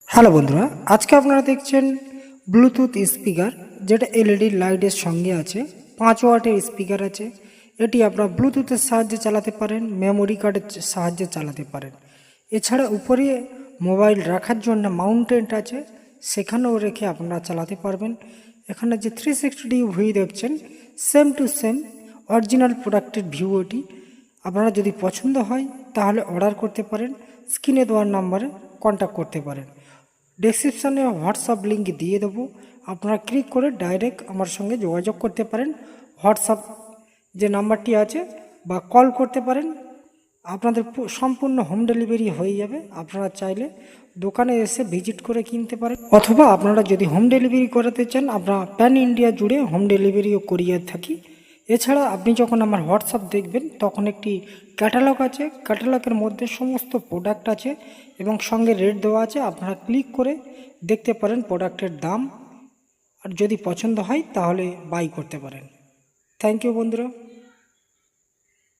Hello বন্ধুরা, আজকে আপনারা দেখছেন ব্লুটুথ স্পিকার, যেটা এলইডি লাইটের সঙ্গে আছে। 5 ওয়াটের স্পিকার আছে। এটি আপনারা ব্লুটুথের সাহায্যে চালাতে পারেন, মেমোরি কার্ডের সাহায্যে চালাতে পারেন। এছাড়া উপরে মোবাইল রাখার জন্য মাউন্টেড আছে, সেখানেও রেখে আপনারা চালাতে পারবেন। এখানে যে 360 ভিউ দেখছেন, সেম টু সেম অরিজিনাল প্রোডাক্টের ভিউ এটি। আপনারা যদি পছন্দ হয় তাহলে অর্ডার করতে পারেন, স্ক্রিনে দেওয়ার নাম্বারে কন্ট্যাক্ট করতে পারেন। ডেসক্রিপশানে হোয়াটসঅ্যাপ লিঙ্ক দিয়ে দেবো, আপনারা ক্লিক করে ডাইরেক্ট আমার সঙ্গে যোগাযোগ করতে পারেন। হোয়াটসঅ্যাপ যে নাম্বারটি আছে বা কল করতে পারেন। আপনাদের সম্পূর্ণ হোম ডেলিভারি হয়ে যাবে। আপনারা চাইলে দোকানে এসে ভিজিট করে কিনতে পারেন, অথবা আপনারা যদি হোম ডেলিভারি করাতে চান, আমরা প্যান ইন্ডিয়া জুড়ে হোম ডেলিভারিও করিয়ে থাকি। এছাড়া আপনি যখন আমার হোয়াটসঅ্যাপ দেখবেন তখন একটি ক্যাটালগ আছে, ক্যাটালগের মধ্যে সমস্ত প্রোডাক্ট আছে এবং সঙ্গে রেট দেওয়া আছে। আপনারা ক্লিক করে দেখতে পারেন প্রোডাক্টের দাম, আর যদি পছন্দ হয় তাহলে বাই করতে পারেন। থ্যাংক ইউ বন্ধুরা।